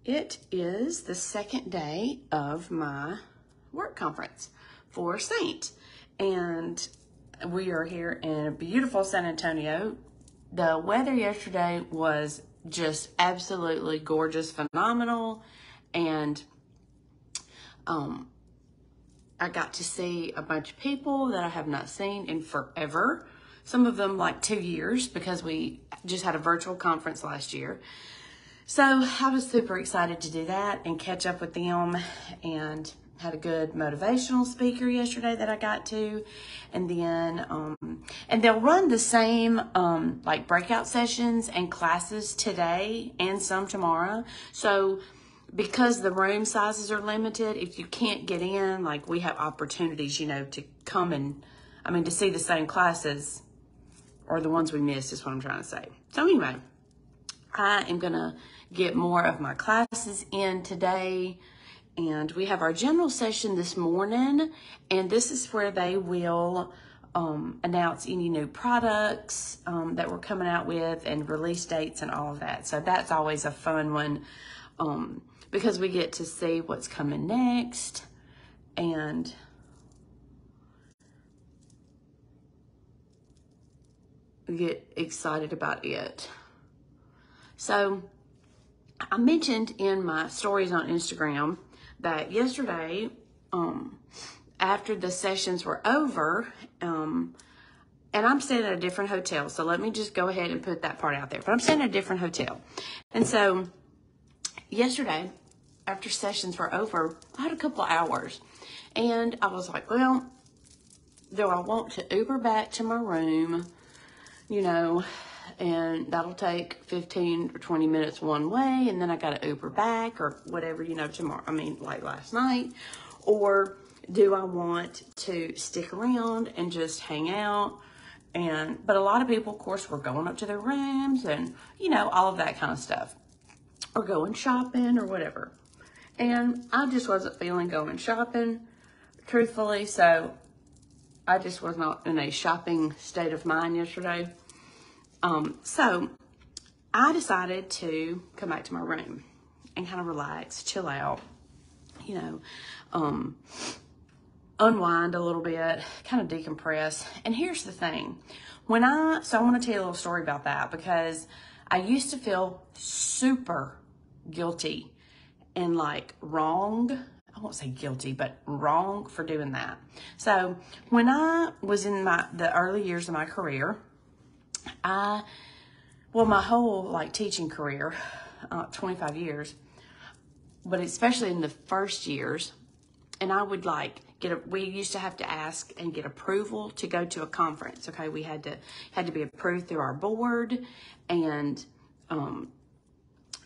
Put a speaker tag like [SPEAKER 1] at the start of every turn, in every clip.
[SPEAKER 1] It is the second day of my work conference for Seint, and we are here in beautiful San Antonio. The weather yesterday was just absolutely gorgeous, phenomenal, and I got to see a bunch of people that I have not seen in forever. Some of them like 2 years, because we just had a virtual conference last year. So I was super excited to do that and catch up with them, and had a good motivational speaker yesterday that I got to. And then, and they'll run the same, like breakout sessions and classes today and some tomorrow. So because the room sizes are limited, if you can't get in, like we have opportunities, you know, to come and, to see the same classes or the ones we missed is what I'm trying to say. So anyway, I am gonna get more of my classes in today, and we have our general session this morning, and this is where they will announce any new products that we're coming out with and release dates and all of that. So that's always a fun one, because we get to see what's coming next and get excited about it. So I mentioned in my stories on Instagram that yesterday, after the sessions were over, and I'm staying at a different hotel, so let me just go ahead and put that part out there. But I'm staying at a different hotel. And so yesterday, after sessions were over, I had a couple of hours. And I was like, well, do I want to Uber back to my room, you know, and that'll take 15 or 20 minutes one way, and then I got to Uber back or whatever, you know, tomorrow, like last night. Or do I want to stick around and just hang out? But a lot of people, of course, were going up to their rooms and, you know, all of that kind of stuff, or going shopping or whatever. And I just wasn't feeling going shopping, truthfully, so I just was not in a shopping state of mind yesterday. So I decided to come back to my room and kind of relax, chill out, you know, unwind a little bit, kind of decompress. And here's the thing. So I want to tell you a little story about that, because I used to feel super guilty and like wrong. I won't say guilty, but wrong for doing that. So when I was in the early years of my career, my whole like teaching career, 25 years, but especially in the first years, and I would like we used to have to ask and get approval to go to a conference. Okay. We had to be approved through our board, and,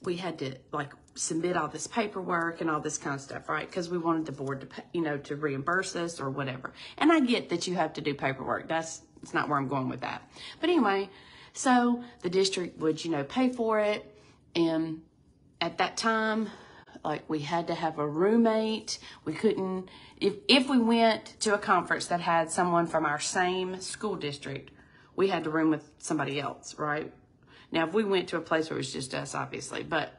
[SPEAKER 1] we had to like submit all this paperwork and all this kind of stuff, right? Because we wanted the board to pay, you know, to reimburse us or whatever. And I get that you have to do paperwork. It's not where I'm going with that. But anyway, so the district would, you know, pay for it. And at that time, like we had to have a roommate. We couldn't, if we went to a conference that had someone from our same school district, we had to room with somebody else, right? Now, if we went to a place where it was just us, obviously. But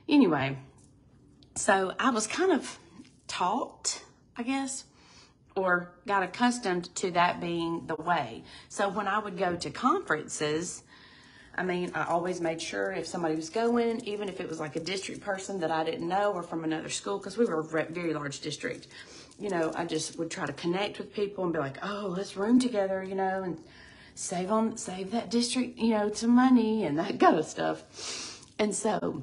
[SPEAKER 1] anyway, so I was kind of taught, I guess, or got accustomed to that being the way. So when I would go to conferences, I always made sure if somebody was going, even if it was like a district person that I didn't know or from another school, because we were a very large district, you know, I just would try to connect with people and be like, oh, let's room together, you know, and save that district, you know, some money and that kind of stuff. And so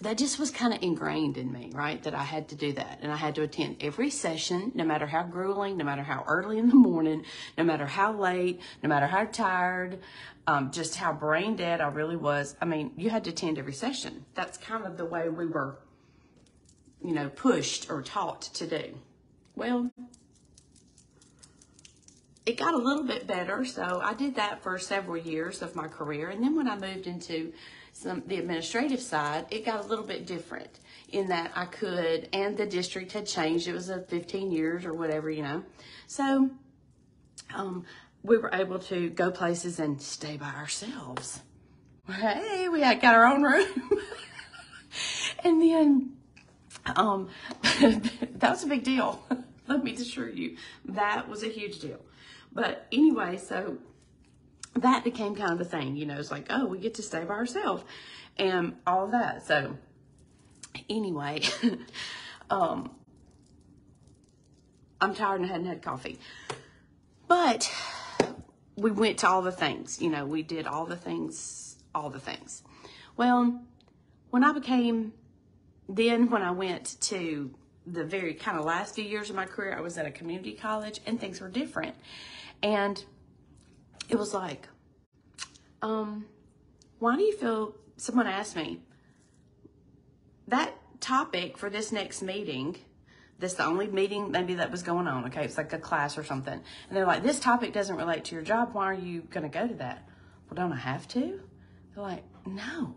[SPEAKER 1] that just was kind of ingrained in me, right? That I had to do that. And I had to attend every session, no matter how grueling, no matter how early in the morning, no matter how late, no matter how tired, just how brain dead I really was. You had to attend every session. That's kind of the way we were, you know, pushed or taught to do. Well, it got a little bit better. So I did that for several years of my career. And then when I moved into the administrative side, it got a little bit different in that I could, and the district had changed. It was 15 years or whatever, you know. So we were able to go places and stay by ourselves. Hey, we had got our own room. And then, that was a big deal. Let me assure you, that was a huge deal. But anyway, so that became kind of a thing, you know, it's like, oh, we get to stay by ourselves and all of that. So anyway, I'm tired and I hadn't had coffee, but we went to all the things, you know, we did all the things. Well, when I went to the very kind of last few years of my career, I was at a community college and things were different. And it was like, why do you feel, someone asked me, that topic for this next meeting, this the only meeting maybe that was going on, okay, it's like a class or something. And they're like, this topic doesn't relate to your job. Why are you going to go to that? Well, don't I have to? They're like, no.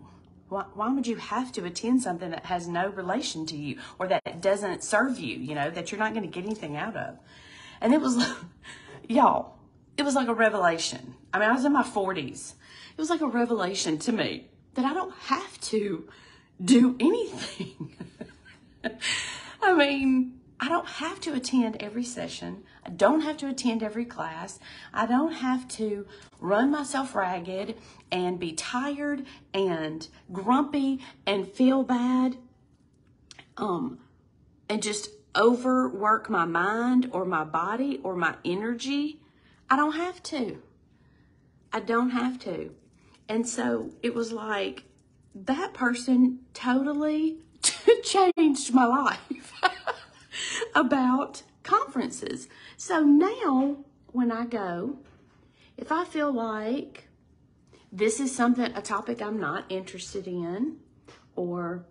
[SPEAKER 1] Why would you have to attend something that has no relation to you or that doesn't serve you, you know, that you're not going to get anything out of? And it was like, y'all, it was like a revelation. I mean, I was in my 40s. It was like a revelation to me that I don't have to do anything. I mean, I don't have to attend every session. I don't have to attend every class. I don't have to run myself ragged and be tired and grumpy and feel bad, and just overwork my mind or my body or my energy. I don't have to. I don't have to. And so it was like that person totally changed my life about conferences. So now when I go, if I feel like this is a topic I'm not interested in, or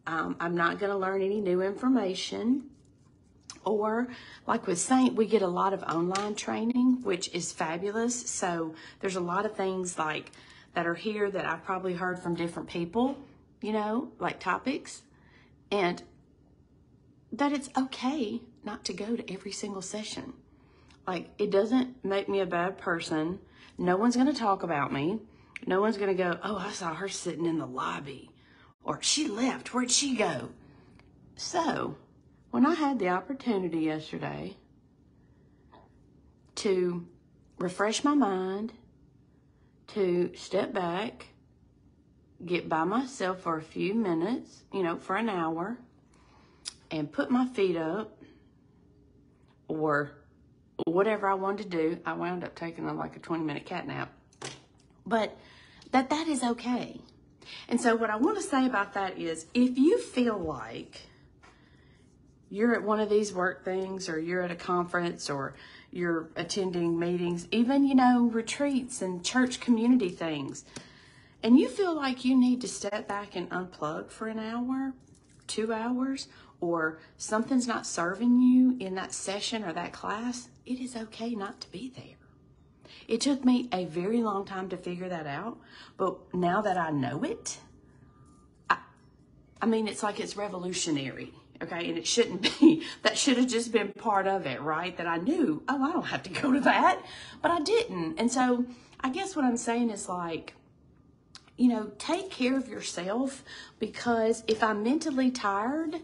[SPEAKER 1] I'm not going to learn any new information, or like with Seint, we get a lot of online training, which is fabulous. So there's a lot of things like that are here that I've probably heard from different people, you know, like topics, and that it's okay not to go to every single session. Like, it doesn't make me a bad person. No one's going to talk about me. No one's going to go, oh, I saw her sitting in the lobby, or she left. Where'd she go? So when I had the opportunity yesterday to refresh my mind, to step back, get by myself for a few minutes, you know, for an hour, and put my feet up, or whatever I wanted to do, I wound up taking like a 20-minute cat nap. But that is okay. And so what I want to say about that is, if you feel like you're at one of these work things, or you're at a conference, or you're attending meetings, even, you know, retreats and church community things, and you feel like you need to step back and unplug for an hour, 2 hours, or something's not serving you in that session or that class, it is okay not to be there. It took me a very long time to figure that out, but now that I know it, I mean, it's like it's revolutionary, okay? And it shouldn't be. That should have just been part of it, right? That I knew, oh, I don't have to go to that, but I didn't. And so I guess what I'm saying is, like, you know, take care of yourself, because if I'm mentally tired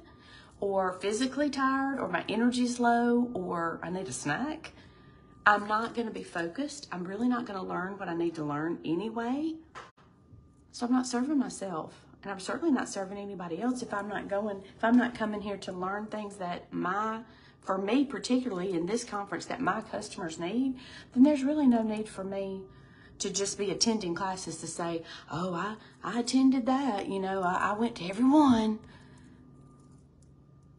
[SPEAKER 1] or physically tired, or my energy's low, or I need a snack, I'm not going to be focused. I'm really not going to learn what I need to learn anyway. So I'm not serving myself, and I'm certainly not serving anybody else if I'm not coming here to learn things that for me particularly in this conference, that my customers need. Then there's really no need for me to just be attending classes to say, oh, I attended that, you know, I went to every one.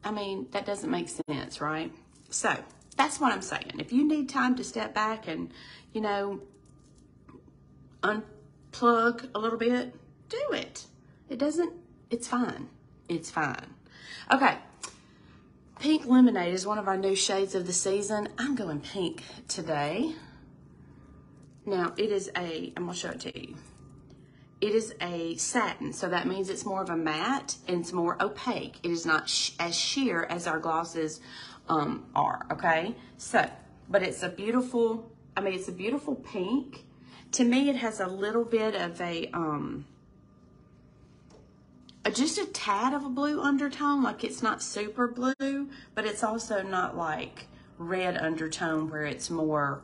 [SPEAKER 1] I mean, that doesn't make sense, right? So that's what I'm saying. If you need time to step back and, you know, unplug a little bit, do it. It's fine. It's fine. Okay. Pink lemonade is one of our new shades of the season. I'm going pink today. Now, it is I'm going to show it to you. It is a satin, so that means it's more of a matte and it's more opaque. It is not as sheer as our glosses are, okay? So, but it's a beautiful, it's a beautiful pink. To me, it has a little bit of a just a tad of a blue undertone. Like it's not super blue, but it's also not like red undertone where it's more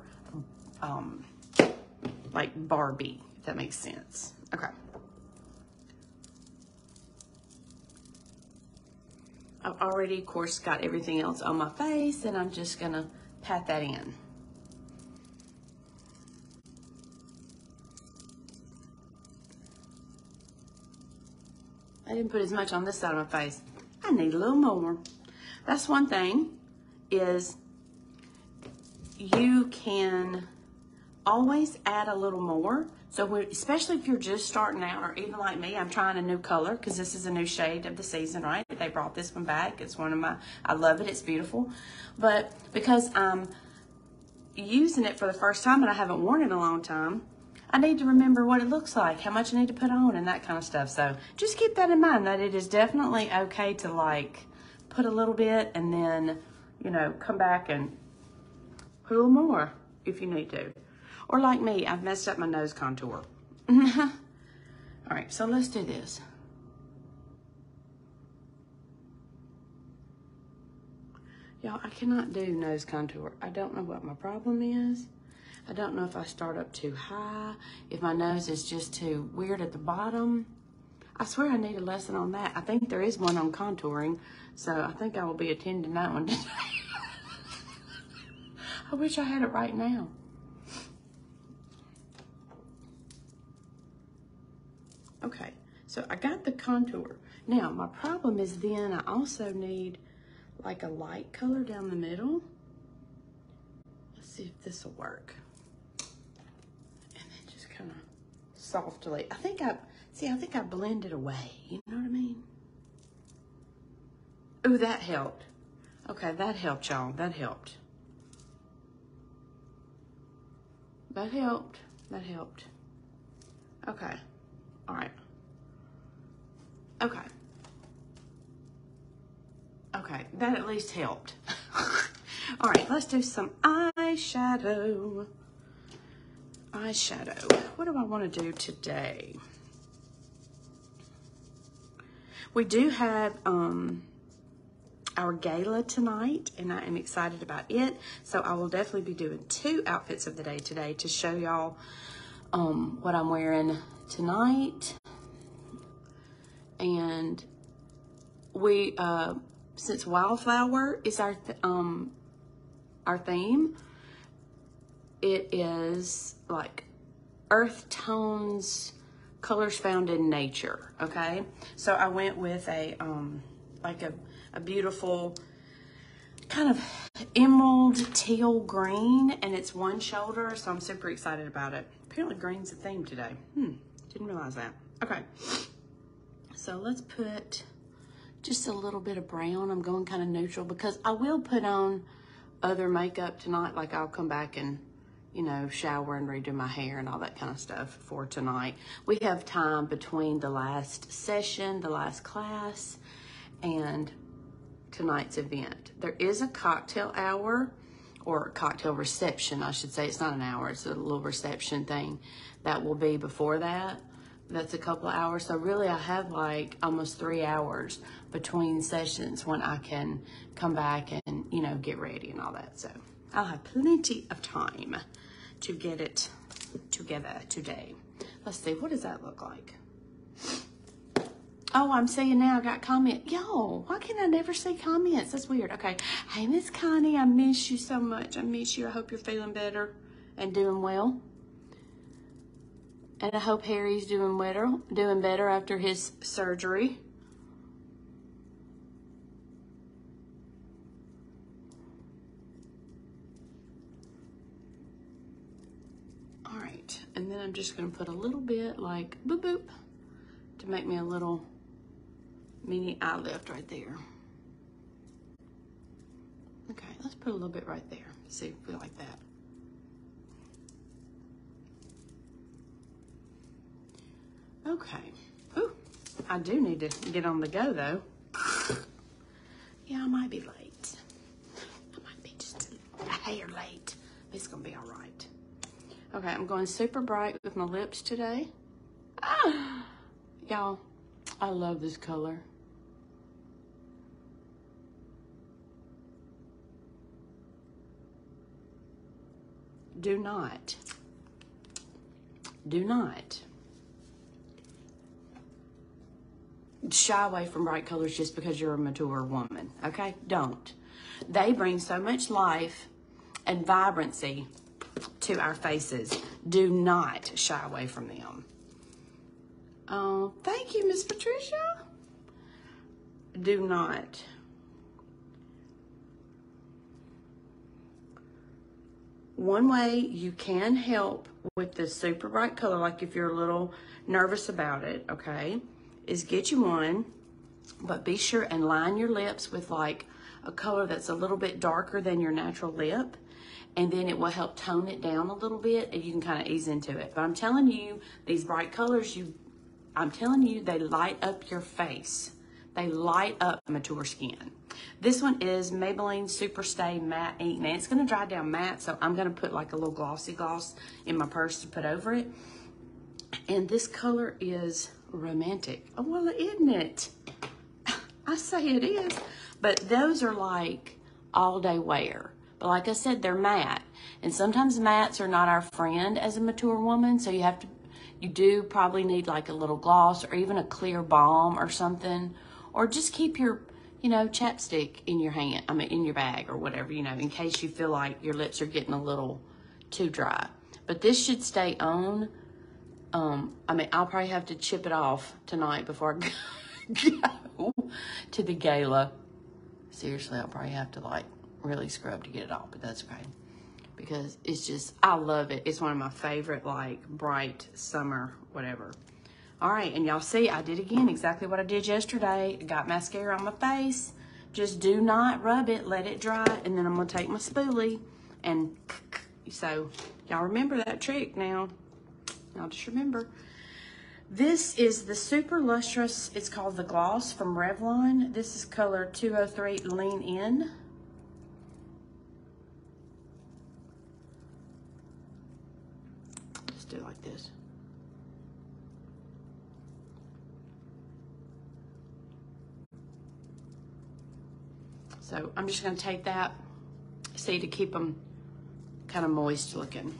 [SPEAKER 1] like Barbie, if that makes sense. Okay. I've already, of course, got everything else on my face, and I'm just gonna pat that in. I didn't put as much on this side of my face. I need a little more. That's one thing, is you can always add a little more. So especially if you're just starting out, or even like me, I'm trying a new color because this is a new shade of the season, right? They brought this one back. It's one of my, I love it. It's beautiful. But because I'm using it for the first time and I haven't worn it in a long time, I need to remember what it looks like, how much I need to put on, and that kind of stuff. So just keep that in mind, that it is definitely okay to like put a little bit and then, you know, come back and put a little more if you need to. Or like me, I've messed up my nose contour. All right, so let's do this. Y'all, I cannot do nose contour. I don't know what my problem is. I don't know if I start up too high, if my nose is just too weird at the bottom. I swear I need a lesson on that. I think there is one on contouring, so I think I will be attending that one today. I wish I had it right now. Okay, so I got the contour. Now, my problem is then I also need like a light color down the middle. Let's see if this will work. And then just kind of softly. I think I blended away. You know what I mean? Ooh, that helped. Okay, that helped, y'all. That helped. That helped. That helped. Okay. All right. Okay. Okay, that at least helped. All right, let's do some eyeshadow. Eyeshadow. What do I want to do today? We do have our gala tonight, and I am excited about it. So I will definitely be doing 2 outfits of the day today to show y'all what I'm wearing tonight. And we, since Wildflower is our theme, it is like earth tones, colors found in nature, okay? So I went with a, like a beautiful kind of emerald teal green, and it's one shoulder, so I'm super excited about it. Apparently green's a theme today. Didn't realize that. Okay. So let's put just a little bit of brown. I'm going kind of neutral because I will put on other makeup tonight. Like I'll come back and, you know, shower and redo my hair and all that kind of stuff for tonight. We have time between the last session, the last class, and tonight's event. There is a cocktail hour, or a cocktail reception, I should say. It's not an hour, it's a little reception thing that will be before that. That's a couple of hours. So really I have like almost 3 hours between sessions when I can come back and, you know, get ready and all that. So I'll have plenty of time to get it together today. Let's see, what does that look like? Oh, I'm seeing now I got comment. Yo, why can I never see comments? That's weird. Okay. Hey, Miss Connie, I miss you so much. I miss you. I hope you're feeling better and doing well. And I hope Harry's doing better after his surgery. All right, and then I'm just gonna put a little bit like boop boop to make me a little mini eye lift right there. Okay, let's put a little bit right there. See if we like that. Okay. Ooh, I do need to get on the go though. Yeah, I might be late. I might be just a hair late. It's gonna be all right. Okay, I'm going super bright with my lips today. Ah, y'all, I love this color. Do not shy away from bright colors just because you're a mature woman, okay? Don't. They bring so much life and vibrancy to our faces. Do not shy away from them. Oh, thank you, Miss Patricia. Do not. One way you can help with this super bright color, like if you're a little nervous about it, okay, is get you one, but be sure and line your lips with like a color that's a little bit darker than your natural lip, and then it will help tone it down a little bit and you can kind of ease into it. But I'm telling you, these bright colors, I'm telling you, they light up your face. They light up mature skin. This one is Maybelline Super Stay Matte Ink. Now, it's going to dry down matte, so I'm going to put like a little glossy gloss in my purse to put over it. And this color is romantic. Oh, well, isn't it? I say it is. But those are like all-day wear. But like I said, they're matte. And sometimes mattes are not our friend as a mature woman, so you do probably need like a little gloss or even a clear balm or something. Or just keep your, chapstick in your hand, in your bag or whatever, in case you feel like your lips are getting a little too dry. But this should stay on. I'll probably have to chip it off tonight before I go to the gala. Seriously, I'll probably have to like really scrub to get it off, but that's okay. Because it's just, I love it. It's one of my favorite, like, bright summer, whatever. All right, and y'all see, I did again exactly what I did yesterday. I got mascara on my face. Just do not rub it. Let it dry, and then I'm going to take my spoolie. And so, y'all remember that trick now. Y'all just remember. This is the Super Lustrous, it's called the Gloss from Revlon. This is color 203 Lean In. Let's do it like this. So I'm just going to take that, see, to keep them kind of moist looking,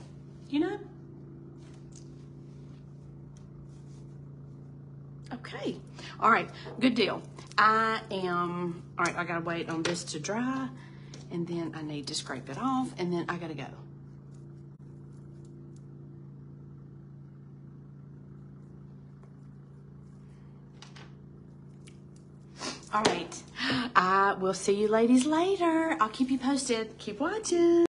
[SPEAKER 1] Okay. All right. Good deal. All right, I got to wait on this to dry, and then I need to scrape it off, and then I got to go. All right. I will see you ladies later. I'll keep you posted. Keep watching.